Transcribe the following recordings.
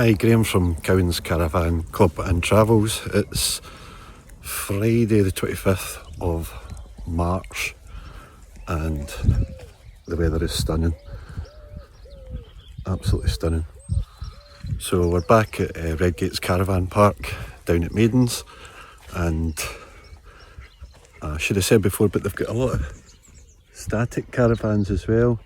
Hi, Graham from Cowan's Caravan Club and Travels. It's Friday the 25th of March and the weather is stunning, absolutely stunning. So we're back at Redgates Caravan Park down at Maidens, and I should have said before, but they've got a lot of static caravans as well.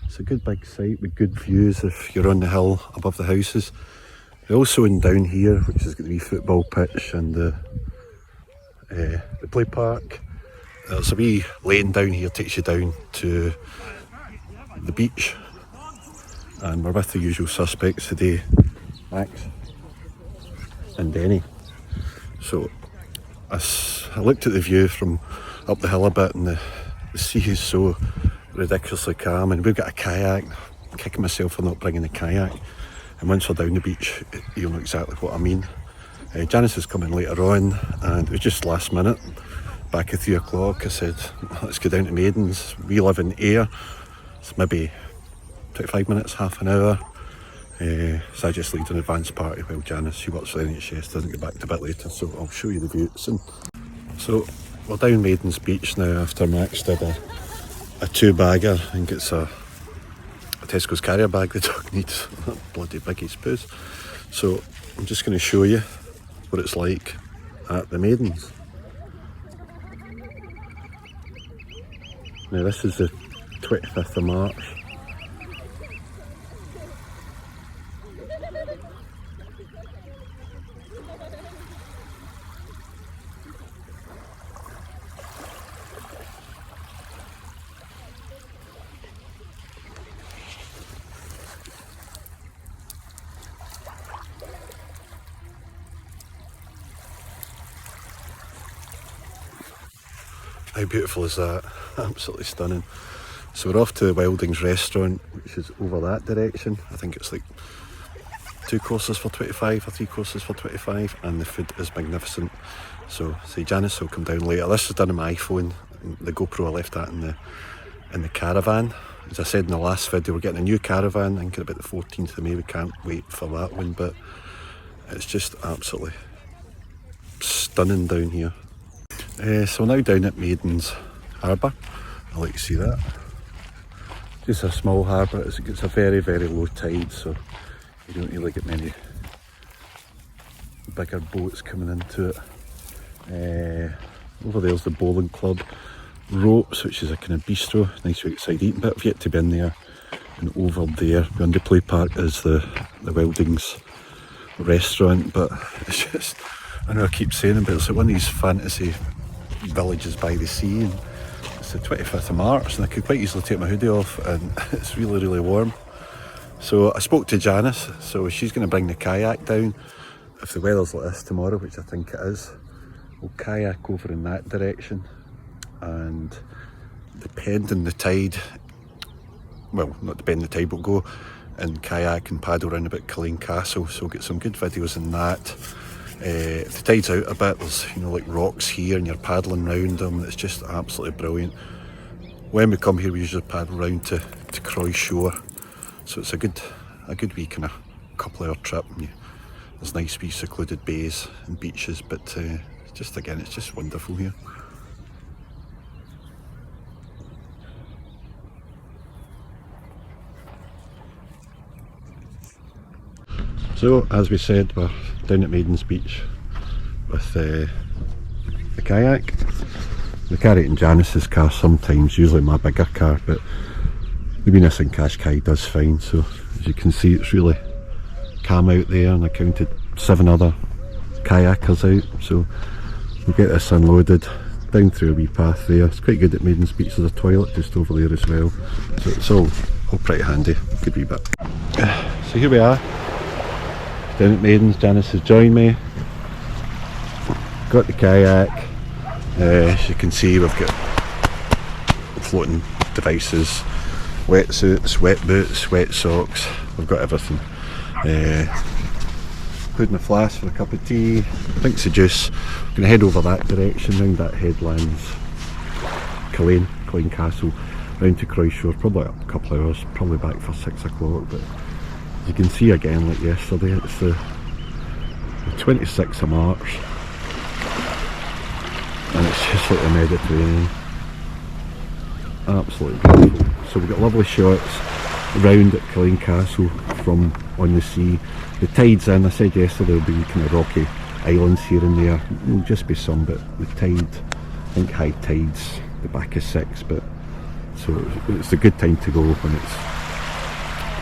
It's a good big site with good views if you're on the hill above the houses. They also own down here, which has got the wee football pitch and the play park. There's a wee lane down here, takes you down to the beach, and we're with the usual suspects today, Max and Denny. So I looked at the view from up the hill a bit, and the sea is so ridiculously calm, and we've got a kayak. I'm kicking myself for not bringing the kayak, and once we're down the beach you'll know exactly what I mean. Janice is coming later on, and it was just last minute. Back at 3 o'clock I said, let's go down to Maidens. We live in Ayr, it's maybe 25 minutes, half an hour. So I just lead an advance party while Janice, she works for the NHS, doesn't get back to a bit later, so I'll show you the view soon. So we're down Maidens Beach now after Max did a two-bagger. I think it's a Tesco's carrier bag the dog needs. Bloody biggie spoos. So I'm just going to show you what it's like at the Maidens. Now this is the 25th of March. How beautiful is that? Absolutely stunning. So we're off to the Wildings restaurant, which is over that direction. I think it's like 2 courses for 25 or 3 courses for 25, and the food is magnificent. So say Janice will come down later. This is done on my iPhone. The GoPro I left that in the caravan. As I said in the last video, we're getting a new caravan. I think about the 14th of May. We can't wait for that one, but it's just absolutely stunning down here. So now down at Maidens Harbour. I like to see that. Just a small harbour. It's a very, very low tide, so you don't really get many bigger boats coming into it. Over there's the bowling club. Ropes, which is a kind of bistro, nice outside eating bit. I've yet to be in there. And over there, beyond the play park, is the Wildings restaurant. But it's just, I know I keep saying it, but it's like one of these fantasy villages by the sea, and it's the 25th of March, and I could quite easily take my hoodie off, and it's really, really warm. So I spoke to Janice, so she's going to bring the kayak down. If the weather's like this tomorrow, which I think it is, we'll kayak over in that direction, and depending the tide, well, not depending the tide, we'll go and kayak and paddle around about Culzean Castle, so we'll get some good videos in that. If the tide's out a bit, there's like rocks here and you're paddling round them. It's just absolutely brilliant. When we come here we usually paddle round to Croy Shore, so it's a good wee kind of couple hour trip. And there's nice wee secluded bays and beaches, but just again, it's just wonderful here. So as we said, we're down at Maidens Beach with the kayak. We carry it in Janice's car sometimes, usually my bigger car, but the Venus and Qashqai does fine. So as you can see, it's really calm out there, and I counted 7 other kayakers out. So we'll get this unloaded down through a wee path there. It's quite good at Maidens Beach. There's a toilet just over there as well, so it's all pretty handy. Good wee bit. So here we are down at Maidens. Janice has joined me. Got the kayak. As you can see, we've got floating devices, wetsuits, wet boots, wet socks. We've got everything. Putting a flask for a cup of tea, drinks of juice. We're going to head over that direction, round that headlands, Culzean Castle, round to Croy Shore. Probably a couple of hours, probably back for 6 o'clock, but you can see again, like yesterday, it's the 26th of March, and it's just like the Mediterranean. Absolutely beautiful. So we've got lovely shots round at Culzean Castle from on the sea. The tide's in. I said yesterday there'll be kind of rocky islands here and there. There'll just be some, but the tide, I think high tide's the back of 6, but so it's a good time to go when it's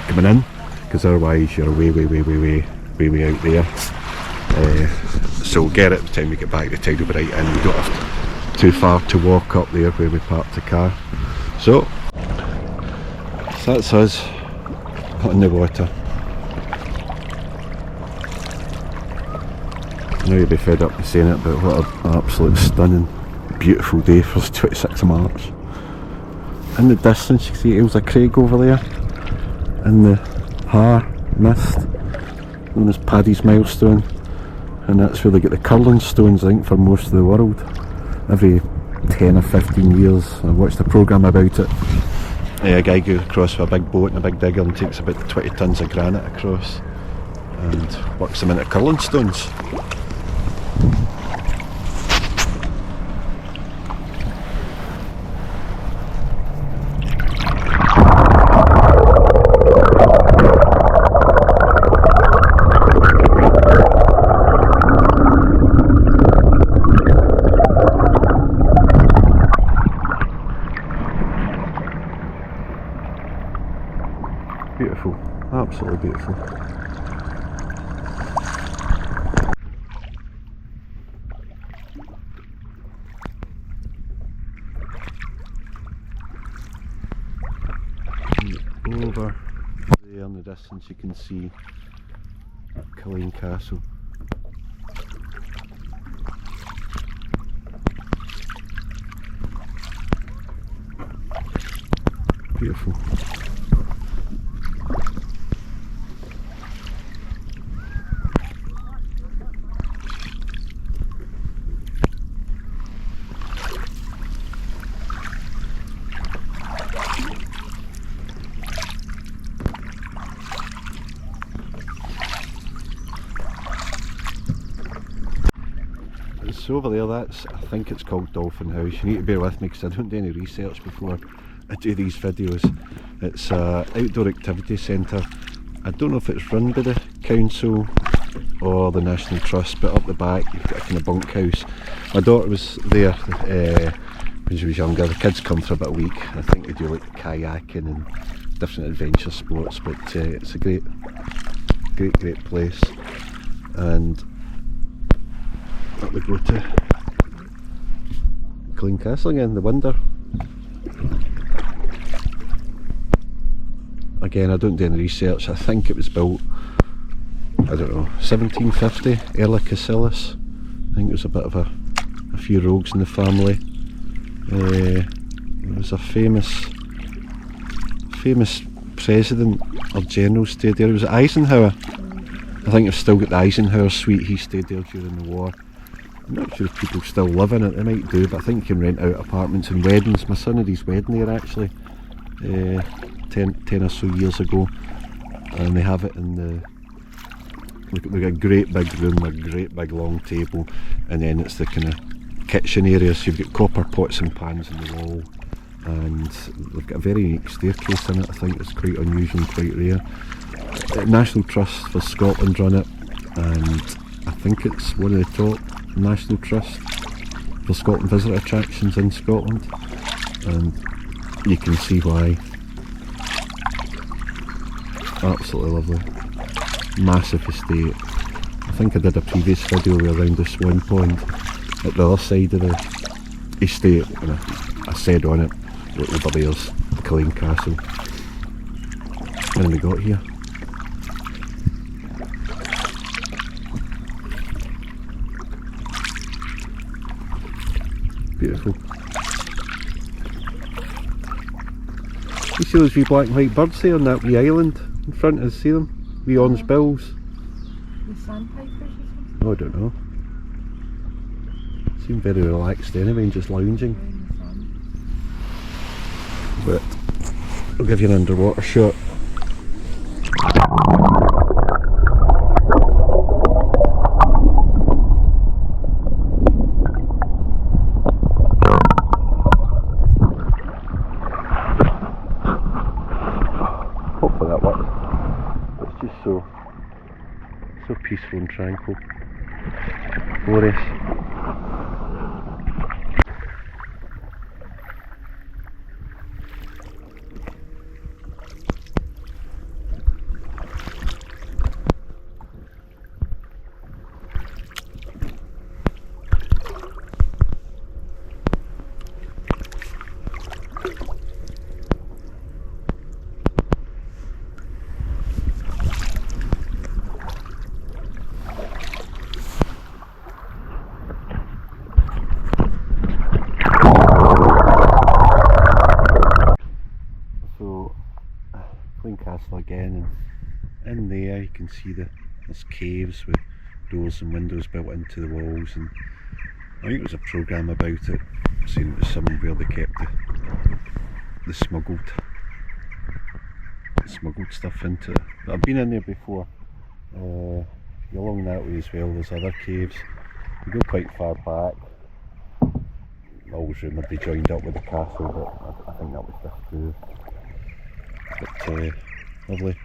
coming in, because otherwise you're way out there. So we'll get it by the time we get back, the tide will be right in. We don't have too far to walk up there where we parked the car. So that's us on the water. I know you'll be fed up with saying it, but what an absolute stunning, beautiful day for the 26th of March. In the distance you can see Ailsa Craig over there, and the Har mist, known as Paddy's Milestone, and that's where they get the curling stones, I think, for most of the world. Every 10 or 15 years I watched a programme about it. A guy goes across with a big boat and a big digger and takes about 20 tonnes of granite across and works them into curling stones. Beautiful, absolutely beautiful. And over there in the distance you can see Culzean Castle. Beautiful. So over there, that's, I think it's called Dolphin House. You need to bear with me because I don't do any research before I do these videos. It's an outdoor activity centre. I don't know if it's run by the council or the National Trust, but up the back you've got a kind of bunkhouse. My daughter was there when she was younger. The kids come for about a week. I think they do like kayaking and different adventure sports, but it's a great place. And up we go to Culzean Castle again, the wonder. Again, I don't do any research. I think it was built, I don't know, 1750, early Casillas. I think it was a bit of a few rogues in the family. There was a famous president or general stayed there. It was Eisenhower. I think I've still got the Eisenhower suite. He stayed there during the war. I'm not sure if people still live in it. They might do, but I think you can rent out apartments and weddings. My son had his wedding there actually 10 or so years ago, and they have it in the, we've got a great big room, a great big long table, and then it's the kind of kitchen area, so you've got copper pots and pans in the wall, and they've got a very unique staircase in it. I think it's quite unusual and quite rare. National Trust for Scotland run it, and I think it's one of the top National Trust for Scotland visitor attractions in Scotland, and you can see why. Absolutely lovely, massive estate. I think I did a previous video around the Swan Pond at the other side of the estate, and I said on it that over there's the Culzean Castle. And then we got here. Beautiful. You see those wee black and white birds there on that wee island in front of us? See them? Wee orange bills. The sandpipers or something? Oh, I don't know. Seem very relaxed anyway and just lounging. But I'll give you an underwater shot. stone triangle. Glorious. So, Clean Castle again, and in there you can see there's caves with doors and windows built into the walls, and I think there was a programme about it, saying it was somewhere they kept the smuggled stuff into it. But I've been in there before. Along that way as well, there's other caves. You go quite far back. Always rumoured they joined up with the castle, but I think that was disproved. But lovely,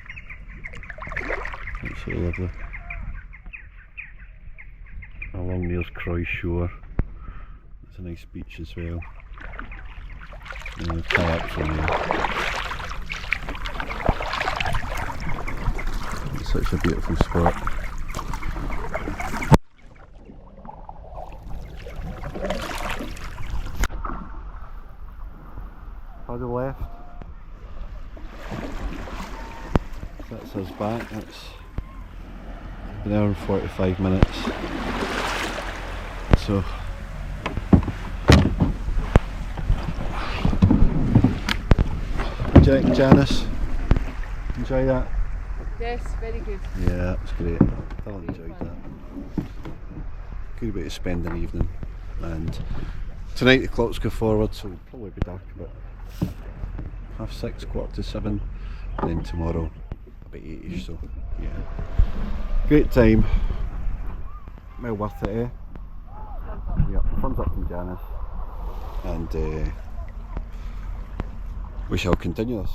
absolutely lovely. Along there's Croy Shore. It's a nice beach as well. Kayak from there. It's such a beautiful spot. To the left. That's us back. That's an hour and 45 minutes. So Janice, enjoy that? Yes, very good. Yeah, that was great. I enjoyed that. Good way to spend an evening. And tonight the clocks go forward, so it'll probably be dark about 6:30, 7:15, and then tomorrow about 8ish. So yeah, great time. Well worth it, eh? Yeah, thumbs up from Janice, and we shall continue this.